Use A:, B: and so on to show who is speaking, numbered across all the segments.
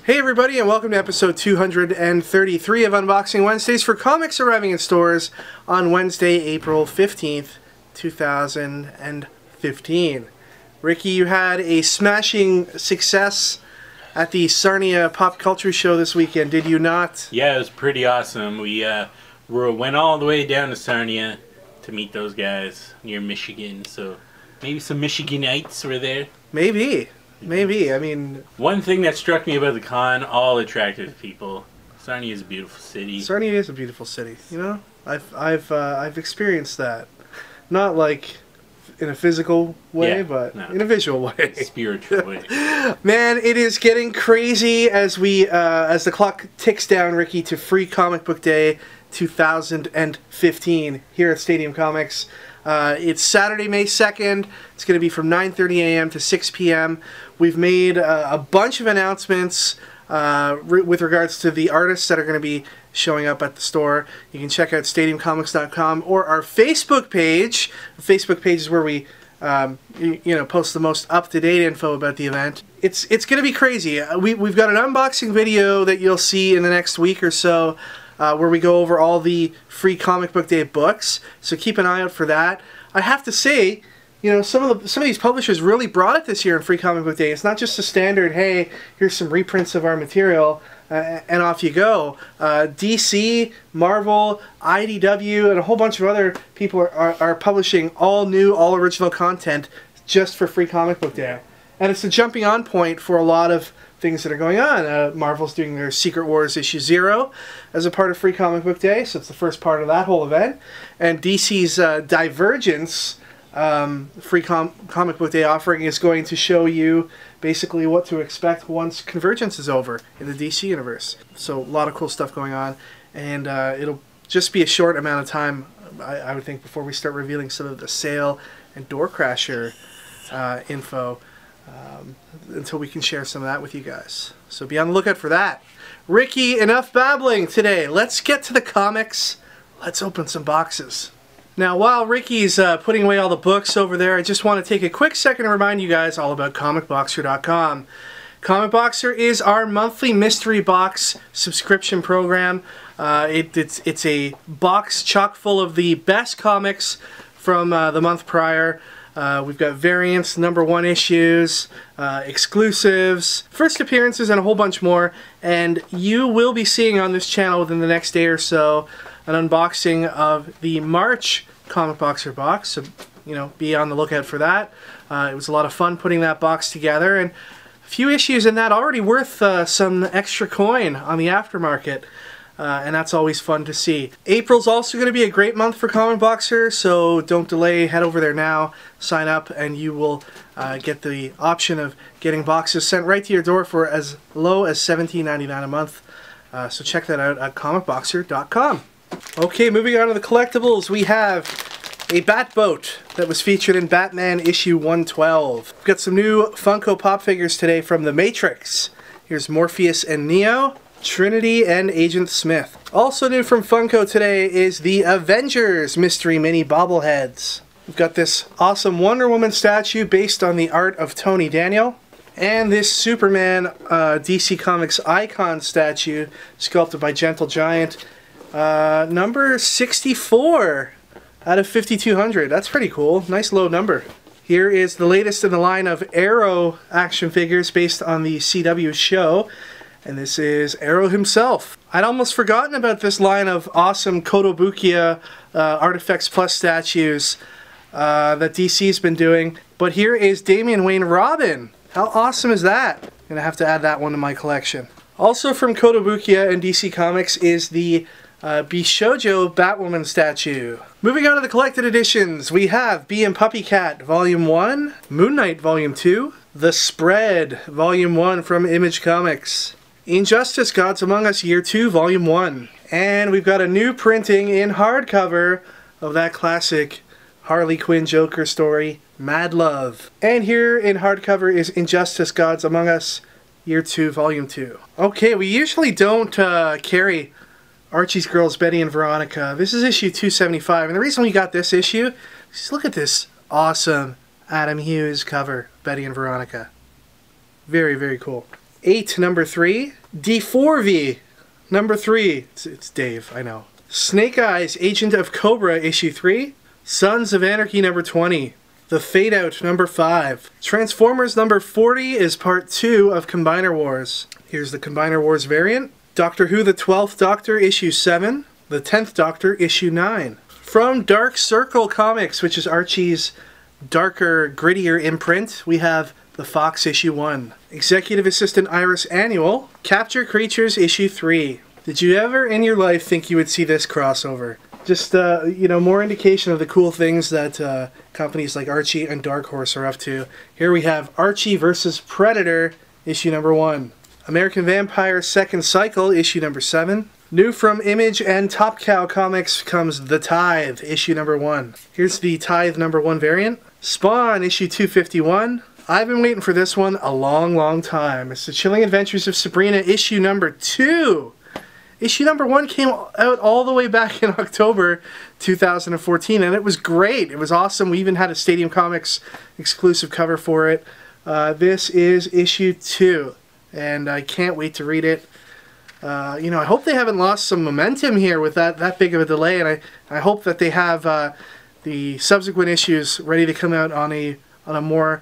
A: Hey everybody, and welcome to episode 233 of Unboxing Wednesdays for comics arriving in stores on Wednesday, April 15th, 2015. Ricky, you had a smashing success at the Sarnia Pop Culture Show this weekend, did you not?
B: Yeah, it was pretty awesome. We went all the way down to Sarnia to meet those guys near Michigan, so maybe some Michiganites were there. Maybe.
A: I mean,
B: one thing that struck me about the con, all attractive people. Sarnia is a beautiful city.
A: Sarnia is a beautiful city. You know, I've experienced that, not like in a physical way, but in a visual way,
B: spiritual way.
A: Man, it is getting crazy as we as the clock ticks down, Ricky, to Free Comic Book Day 2015 here at Stadium Comics. It's Saturday, May 2nd. It's going to be from 9:30 a.m. to 6 p.m. We've made a bunch of announcements with regards to the artists that are going to be showing up at the store. You can check out stadiumcomics.com or our Facebook page. The Facebook page is where we post the most up-to-date info about the event. It's going to be crazy. We've got an unboxing video that you'll see in the next week or so, where we go over all the Free Comic Book Day books, so keep an eye out for that. I have to say, you know, some of these publishers really brought it this year in Free Comic Book Day. It's not just a standard, hey, here's some reprints of our material, and off you go. DC, Marvel, IDW, and a whole bunch of other people are publishing all new, all original content just for Free Comic Book Day. And it's a jumping on point for a lot of things that are going on. Marvel's doing their Secret Wars issue 0 as a part of Free Comic Book Day, so it's the first part of that whole event. And DC's Divergence Free Comic Book Day offering is going to show you basically what to expect once Convergence is over in the DC universe. So a lot of cool stuff going on, and it'll just be a short amount of time, I would think, before we start revealing some of the sale and Door Crasher info. Until we can share some of that with you guys. So be on the lookout for that. Ricky, enough babbling today. Let's get to the comics. Let's open some boxes. Now, while Ricky's putting away all the books over there, I just want to take a quick second to remind you guys all about comicboxer.com. Comic Boxer is our monthly mystery box subscription program. It's a box chock full of the best comics from the month prior. We've got variants, #1 issues, exclusives, first appearances, and a whole bunch more. And you will be seeing on this channel within the next day or so an unboxing of the March Comic Boxer box. So, you know, be on the lookout for that. It was a lot of fun putting that box together, and a few issues in that already worth some extra coin on the aftermarket. And that's always fun to see. April's also going to be a great month for Comic Boxer, so don't delay. Head over there now, sign up, and you will get the option of getting boxes sent right to your door for as low as $17.99 a month. So check that out at comicboxer.com. Okay, moving on to the collectibles, we have a Batboat that was featured in Batman issue 112. We've got some new Funko Pop figures today from The Matrix. Here's Morpheus and Neo, Trinity, and Agent Smith. Also new from Funko today is the Avengers Mystery Mini Bobbleheads. We've got this awesome Wonder Woman statue based on the art of Tony Daniel, and this Superman DC Comics icon statue sculpted by Gentle Giant. Number 64 out of 5,200. That's pretty cool. Nice low number. Here is the latest in the line of Arrow action figures based on the CW show. And this is Arrow himself. I'd almost forgotten about this line of awesome Kotobukiya Artifacts Plus statues that DC's been doing. But here is Damian Wayne Robin. How awesome is that? I'm gonna have to add that one to my collection. Also from Kotobukiya and DC Comics is the Bishojo Batwoman statue. Moving on to the collected editions, we have Bee and PUPPYCAT Volume 1, Moon Knight Volume 2, The Spread Volume 1 from Image Comics, Injustice Gods Among Us Year 2 Volume 1, and we've got a new printing in hardcover of that classic Harley Quinn Joker story, Mad Love. And here in hardcover is Injustice Gods Among Us Year 2 Volume 2. Okay, we usually don't carry Archie's Girls, Betty and Veronica. This is issue 275, and the reason we got this issue is just look at this awesome Adam Hughes cover, Betty and Veronica. Very, very cool. 8, number 3. D4V, number 3. It's Dave, I know. Snake Eyes, Agent of Cobra, issue 3. Sons of Anarchy, number 20. The Fade Out, number 5. Transformers number 40 is part 2 of Combiner Wars. Here's the Combiner Wars variant. Doctor Who, the 12th Doctor, issue 7. The 10th Doctor, issue 9. From Dark Circle Comics, which is Archie's darker, grittier imprint, we have The Fox, issue 1. Executive Assistant Iris Annual, Capture Creatures, issue 3. Did you ever in your life think you would see this crossover? Just, you know, more indication of the cool things that companies like Archie and Dark Horse are up to. Here we have Archie vs. Predator, issue number 1. American Vampire Second Cycle, issue number 7. New from Image and Top Cow Comics comes The Tithe, issue number 1. Here's the Tithe number 1 variant. Spawn, issue 251. I've been waiting for this one a long, long time. It's The Chilling Adventures of Sabrina, issue number 2. Issue number 1 came out all the way back in October 2014, and it was great. It was awesome. We even had a Stadium Comics exclusive cover for it. This is issue 2, and I can't wait to read it. You know, I hope they haven't lost some momentum here with that big of a delay, and I hope that they have the subsequent issues ready to come out on a more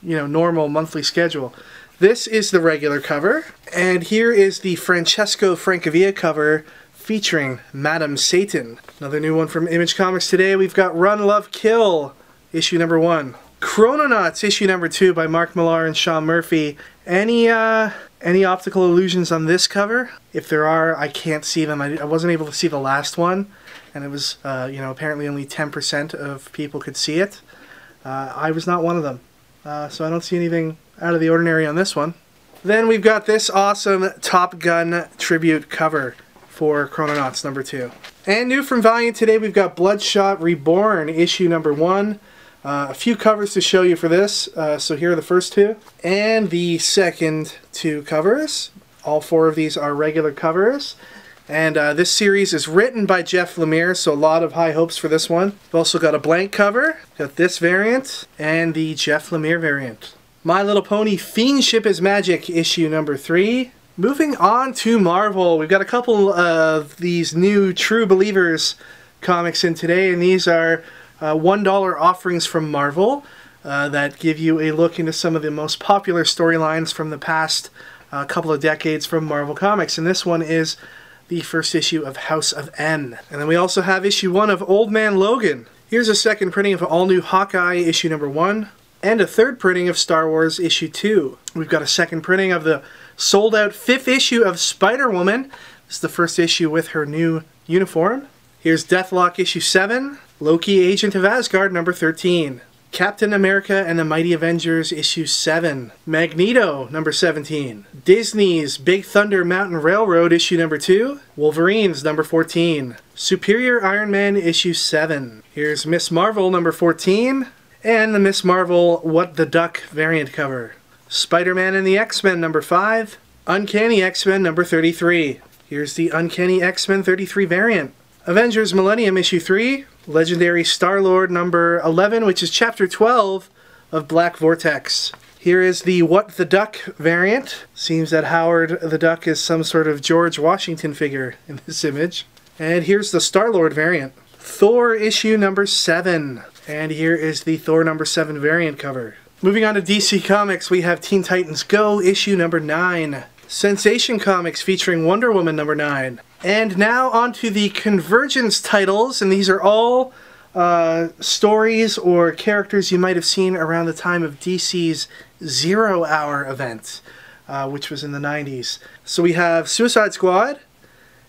A: you know, normal monthly schedule. This is the regular cover, and here is the Francesco Francavilla cover featuring Madam Satan. Another new one from Image Comics today. We've got Run, Love, Kill, issue number 1. Chrononauts, issue number 2 by Mark Millar and Sean Murphy. Any optical illusions on this cover? If there are, I can't see them. I wasn't able to see the last one, and it was, you know, apparently only 10% of people could see it. I was not one of them, so I don't see anything out of the ordinary on this one. Then we've got this awesome Top Gun tribute cover for Chrononauts number 2. And new from Valiant today, we've got Bloodshot Reborn, issue number 1. A few covers to show you for this, so here are the first 2. And the second 2 covers. All 4 of these are regular covers. And this series is written by Jeff Lemire, so a lot of high hopes for this one. We've also got a blank cover, got this variant, and the Jeff Lemire variant. My Little Pony Fiendship is Magic, issue number 3. Moving on to Marvel, we've got a couple of these new True Believers comics in today, and these are $1 offerings from Marvel that give you a look into some of the most popular storylines from the past couple of decades from Marvel Comics. And this one is the first issue of House of N. And then we also have issue 1 of Old Man Logan. Here's a second printing of all new Hawkeye, issue number 1. And a third printing of Star Wars issue 2. We've got a second printing of the sold out 5th issue of Spider-Woman. This is the first issue with her new uniform. Here's Deathlock issue 7. Loki Agent of Asgard number 13. Captain America and the Mighty Avengers issue 7. Magneto number 17. Disney's Big Thunder Mountain Railroad issue number 2. Wolverines number 14. Superior Iron Man issue 7. Here's Miss Marvel number 14. And the Miss Marvel What the Duck variant cover. Spider-Man and the X-Men number 5. Uncanny X-Men number 33. Here's the Uncanny X-Men 33 variant. Avengers Millennium issue 3. Legendary Star-Lord number 11, which is chapter 12 of Black Vortex. Here is the What the Duck variant. Seems that Howard the Duck is some sort of George Washington figure in this image. And here's the Star-Lord variant. Thor issue number 7. And here is the Thor number 7 variant cover. Moving on to DC Comics, we have Teen Titans Go issue number 9. Sensation Comics featuring Wonder Woman number 9. And now on to the Convergence titles, and these are all stories or characters you might have seen around the time of DC's Zero Hour event, which was in the 90s. So we have Suicide Squad,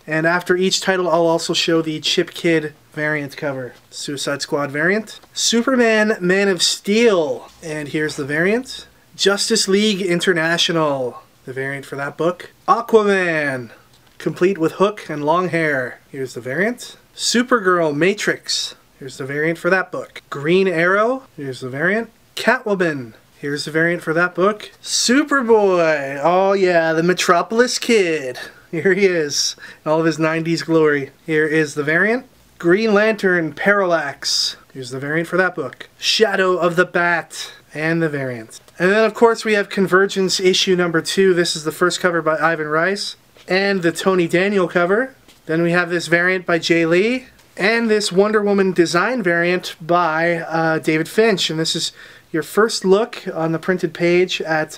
A: and after each title I'll also show the Chip Kid variant cover. Suicide Squad variant. Superman Man of Steel, and here's the variant. Justice League International, the variant for that book. Aquaman, complete with hook and long hair. Here's the variant. Supergirl Matrix, here's the variant for that book. Green Arrow, here's the variant. Catwoman, here's the variant for that book. Superboy, oh yeah, the Metropolis Kid. Here he is, in all of his 90s glory. Here is the variant. Green Lantern Parallax. Here's the variant for that book. Shadow of the Bat and the variant. And then, of course, we have Convergence issue number 2. This is the first cover by Ivan Rice. And the Tony Daniel cover. Then we have this variant by Jay Lee. And this Wonder Woman design variant by David Finch. And this is your first look on the printed page at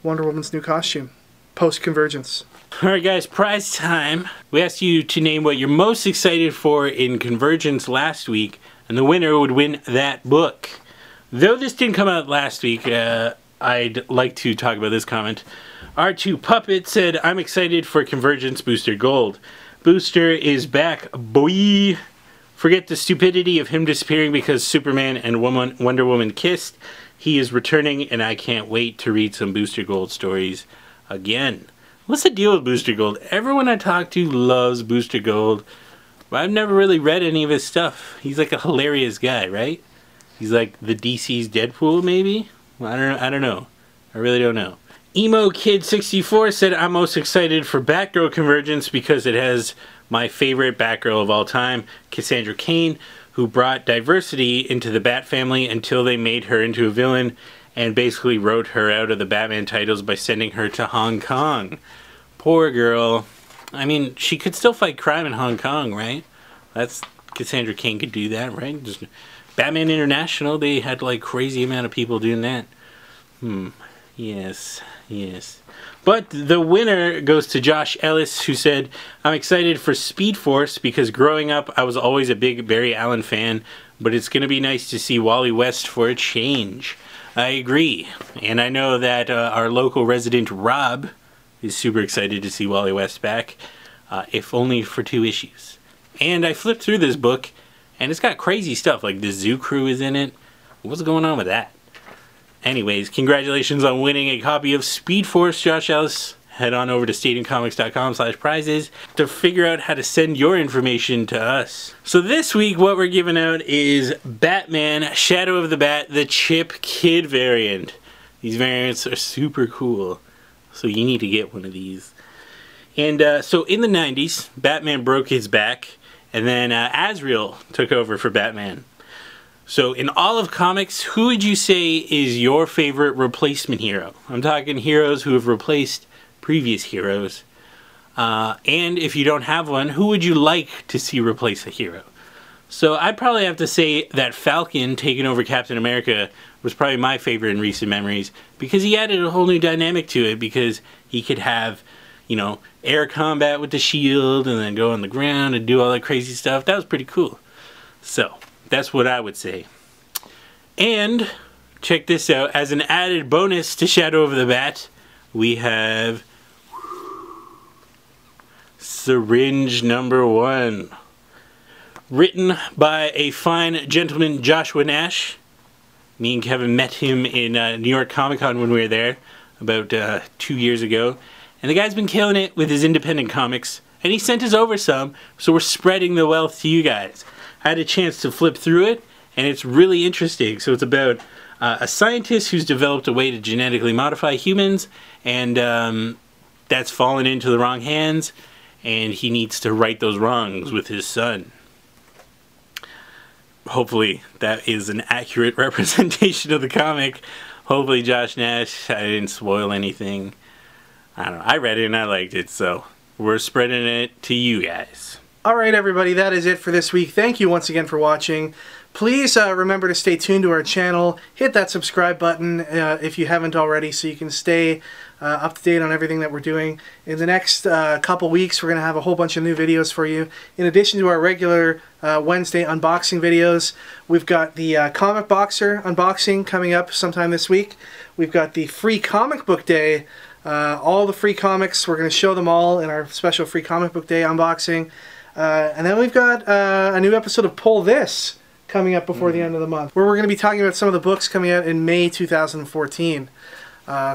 A: Wonder Woman's new costume, post-Convergence.
B: Alright guys, prize time. We asked you to name what you're most excited for in Convergence last week, and the winner would win that book. Though this didn't come out last week, I'd like to talk about this comment. R2 Puppet said, I'm excited for Convergence Booster Gold. Booster is back, boy. Forget the stupidity of him disappearing because Superman and Wonder Woman kissed. He is returning, and I can't wait to read some Booster Gold stories again. What's the deal with Booster Gold? Everyone I talk to loves Booster Gold, but I've never really read any of his stuff. He's like a hilarious guy, right? He's like the DC's Deadpool, maybe? I don't know. I really don't know. Emo Kid 64 said, I'm most excited for Batgirl Convergence because it has my favorite Batgirl of all time, Cassandra Cain, who brought diversity into the Bat family until they made her into a villain and basically wrote her out of the Batman titles by sending her to Hong Kong. Poor girl. I mean, she could still fight crime in Hong Kong, right? That's Cassandra Cain could do that, right? Just Batman International, they had like crazy amount of people doing that. Yes, yes. But the winner goes to Josh Ellis, who said, I'm excited for Speed Force because growing up I was always a big Barry Allen fan, but it's going to be nice to see Wally West for a change. I agree. And I know that our local resident Rob is super excited to see Wally West back, if only for 2 issues. And I flipped through this book, and it's got crazy stuff, like the Zoo Crew is in it. What's going on with that? Anyways, congratulations on winning a copy of Speed Force, Josh Ellis. Head on over to stadiumcomics.com/prizes to figure out how to send your information to us. So this week, what we're giving out is Batman Shadow of the Bat, the Chip Kid variant. These variants are super cool, so you need to get one of these. And so in the 90s, Batman broke his back, and then Azrael took over for Batman. So in all of comics, who would you say is your favorite replacement hero? I'm talking heroes who have replaced previous heroes. And if you don't have one, who would you like to see replace a hero? So I'd probably have to say that Falcon taking over Captain America was probably my favorite in recent memories because he added a whole new dynamic to it because he could have, you know, air combat with the shield and then go on the ground and do all that crazy stuff. That was pretty cool. So that's what I would say. And check this out, as an added bonus to Shadow of the Bat, we have Syringe #1. Written by a fine gentleman, Joshua Nash. Me and Kevin met him in New York Comic Con when we were there about 2 years ago. And the guy's been killing it with his independent comics. And he sent us over some, so we're spreading the wealth to you guys. I had a chance to flip through it, and it's really interesting. So it's about a scientist who's developed a way to genetically modify humans, and that's fallen into the wrong hands, and he needs to right those wrongs with his son. Hopefully that is an accurate representation of the comic. Hopefully Josh Nash, I didn't spoil anything. I don't know, I read it and I liked it, so we're spreading it to you guys.
A: Alright everybody, that is it for this week. Thank you once again for watching. Please remember to stay tuned to our channel. Hit that subscribe button if you haven't already so you can stay up to date on everything that we're doing. In the next couple weeks we're going to have a whole bunch of new videos for you. In addition to our regular Wednesday unboxing videos, we've got the Comic Boxer unboxing coming up sometime this week. We've got the Free Comic Book Day. All the free comics, we're going to show them all in our special Free Comic Book Day unboxing. And then we've got a new episode of Pull This coming up before the end of the month, where we're going to be talking about some of the books coming out in May 2014.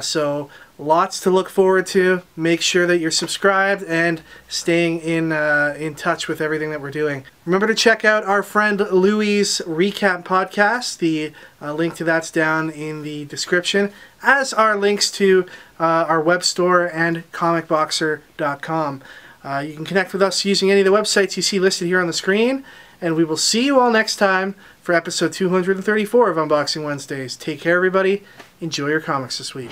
A: So lots to look forward to. Make sure that you're subscribed and staying in touch with everything that we're doing. Remember to check out our friend Louie's Recap Podcast. The link to that's down in the description, as are links to our web store and comicboxer.com. You can connect with us using any of the websites you see listed here on the screen, and we will see you all next time for episode 234 of Unboxing Wednesdays. Take care, everybody. Enjoy your comics this week.